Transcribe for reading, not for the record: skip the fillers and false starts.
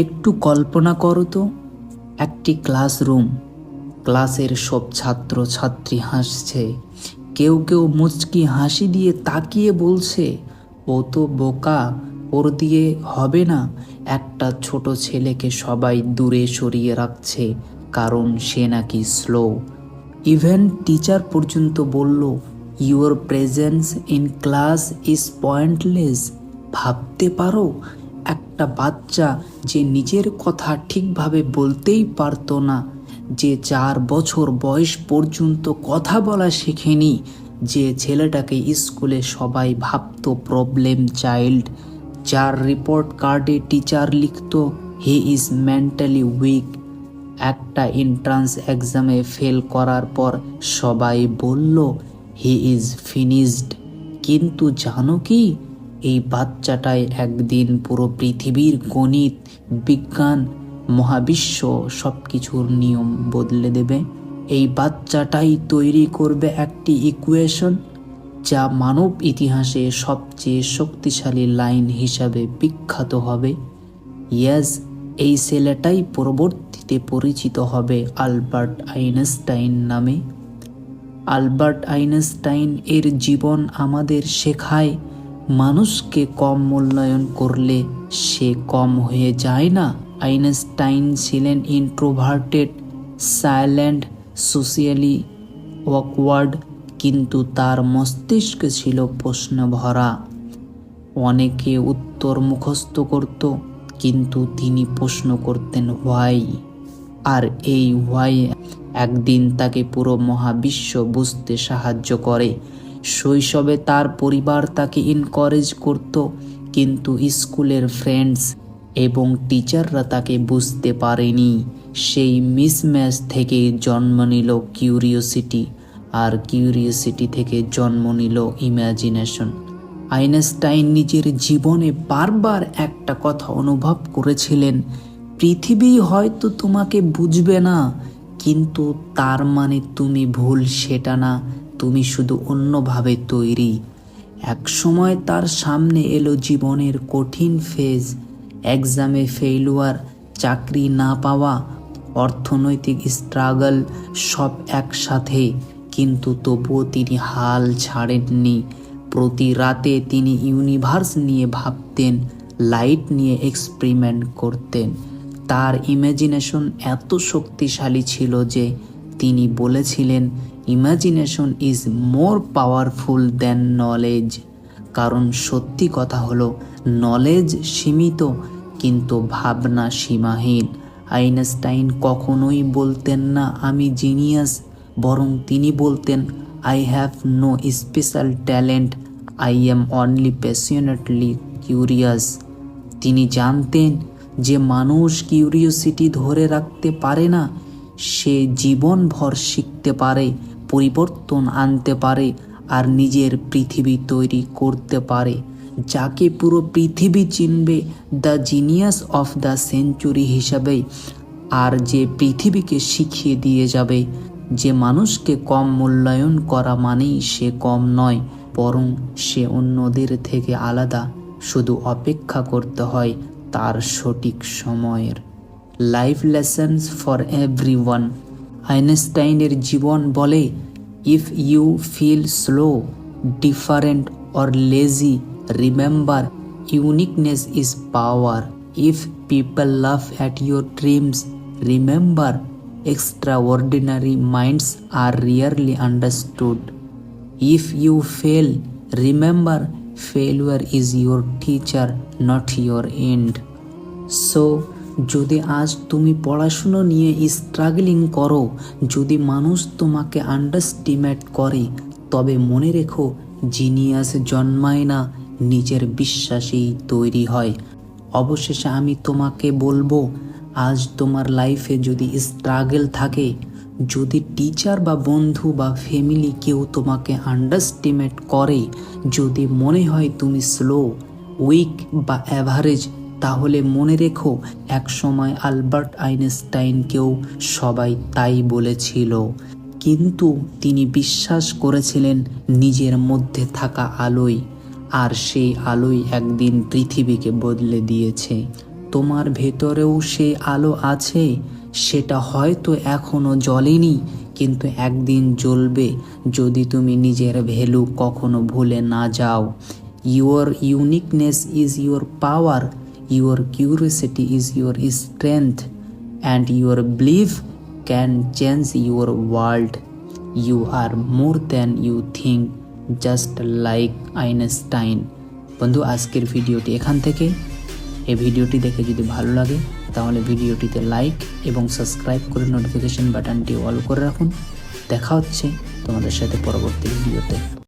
একটু কল্পনা করো তো, একটি ক্লাসরুম, ক্লাসের সব ছাত্র ছাত্রী হাসছে, কেউ কেউ মুচকি হাসি দিয়ে তাকিয়ে বলছে, ও তো বোকা, ওর দিয়ে হবে না। একটা ছোট ছেলেকে সবাই দূরে সরিয়ে রাখছে, কারণ সে নাকি স্লো। ইভেন টিচার পর্যন্ত বলল, your presence in class is pointless. ভাবতে পারো, একটা বাচ্চা যে নিজের কথা ঠিকভাবে বলতেই পারতো না, যে 4 বছর বয়স পর্যন্ত কথা বলা শেখেনি, যে ছেলেটাকে স্কুলে সবাই ভাবতো প্রবলেম চাইল্ড, যার রিপোর্ট কার্ডে টিচার লিখতো হি ইজ মেন্টালি উইক, একটা এন্ট্রান্স এক্সামে ফেল করার পর সবাই বলল হি ইজ ফিনিশড। কিন্তু জানো কি, এই বাচ্চাটাই একদিন পুরো পৃথিবীর গণিত, বিজ্ঞান, মহাবিশ্ব সব কিছুর নিয়ম বদলে দেবে। এই বাচ্চাটাই তৈরি করবে একটি ইকুয়েশন যা মানব ইতিহাসে সবচেয়ে শক্তিশালী লাইন হিসাবে বিখ্যাত হবে। ইয়েস, এই ছেলেটাই পরবর্তীতে পরিচিত হবে আলবার্ট আইনস্টাইন নামে। আলবার্ট আইনস্টাইন এর জীবন আমাদের শেখায়, মানুষকে কম মূল্যায়ন করলে সে কম হয়ে যায় না। আইনস্টাইন ছিলেন ইন্ট্রোভার্টেড, সাইলেন্ট, সোশিয়ালি অকওয়ার্ড, কিন্তু তার মস্তিষ্ক ছিল প্রশ্ন ভরা। অনেকে উত্তর মুখস্থ করত, কিন্তু তিনি প্রশ্ন করতেন হোয়াই। আর এই হোয়াই একদিন তাকে পুরো মহাবিশ্ব বুঝতে সাহায্য করে। শৈশবে তার পরিবার তাকে এনকারেজ করত, কিন্তু স্কুলের ফ্রেন্ডস এবং টিচাররা তাকে বুঝতে পারেনি। সেই মিসম্যাচ থেকে জন্ম নিল কিউরিওসিটি, আর কিউরিওসিটি থেকে জন্ম নিল ইমাজিনেশন। আইনস্টাইন নিজের জীবনে বারবার একটা কথা অনুভব করেছিলেন, পৃথিবী হয়তো তোমাকে বুঝবে না, কিন্তু তার মানে তুমি ভুল সেটা না, তুমি শুধু অন্যভাবে তৈরি। এক সময় তার সামনে এলো জীবনের কঠিন ফেজ, এক্সামে ফেইলুয়ার, চাকরি না পাওয়া, অর্থনৈতিক স্ট্রাগল, সব একসাথে। কিন্তু তবুও তিনি হাল ছাড়েননি। প্রতি রাতে তিনি ইউনিভার্স নিয়ে ভাবতেন, লাইট নিয়ে এক্সপেরিমেন্ট করতেন। তার ইমাজিনেশন এত শক্তিশালী ছিল যে তিনি বলেছিলেন, imagination is more powerful than knowledge. কারণ সত্যি কথা হলো, নলেজ সীমিত, কিন্তু ভাবনা সীমাহীন। আইনস্টাইন কখনোই বলতেন না আমি জিনিয়াস, বরং তিনি বলতেন I have no special talent, I am only passionately curious. তিনি জানতেন যে মানুষ কিউরিওসিটি ধরে রাখতে পারে না, সে জীবনভর শিখতে পারে, পরিবর্তন আনতে পারে, আর নিজের পৃথিবী তৈরি করতে পারে। যাকে পুরো পৃথিবী চিনবে the genius of the century হিসাবে, আর যে পৃথিবীকে শিখিয়ে দিয়ে যাবে যে মানুষকে কম মূল্যায়ন করা মানেই সে কম নয়, বরং সে অন্যদের থেকে আলাদা, শুধু অপেক্ষা করতে হয় তার সঠিক সময়ের। Life lessons for everyone. আইনস্টাইনের জীবন বলে, if you feel slow, different or lazy, remember uniqueness is power. If people laugh at your dreams, remember extraordinary minds are rarely understood. If you fail, remember failure is your teacher, not your end. So, যদি আজ তুমি পড়াশুনো নিয়ে struggling করো, যদি মানুষ তোমাকে underestimate করে, তবে মনে রেখো, জিনিয়াস জন্মায় না, নিজের বিশ্বাসেই তৈরি হয়। অবশেষে আমি তোমাকে বলবো, আজ তোমার লাইফে যদি স্ট্রাগল থাকে, যদি টিচার বা বন্ধু বা ফ্যামিলি কেউ তোমাকে আন্ডারস্টিমেট করে, যদি মনে হয় তুমি স্লো, উইক বা অ্যাভারেজ, তাহলে মনে রেখো, একসময় আলবার্ট আইনস্টাইনকেও সবাই তাই বলেছিল, কিন্তু তিনি বিশ্বাস করেছিলেন নিজের মধ্যে থাকা আলোয়, আর সেই আলোই একদিন পৃথিবীকে বদলে দিয়েছে। তোমার ভেতরেও সেই আলো আছে, সেটা হয়তো এখনো জ্বলেনি, কিন্তু একদিন জ্বলবে যদি তুমি নিজের ভ্যালু কখনো ভুলে না যাও। Your uniqueness is your power, your curiosity is your strength, and your believe can change your world. You are more than you think, just like Einstein. বন্ধু, আজকের ভিডিওটি এখান থেকে। এই ভিডিওটি দেখে যদি ভালো লাগে তাহলে ভিডিওটিতে লাইক এবং সাবস্ক্রাইব করে নোটিফিকেশন বাটনটি অল করে রাখুন। দেখা হচ্ছে তোমাদের সাথে পরবর্তী ভিডিওতে।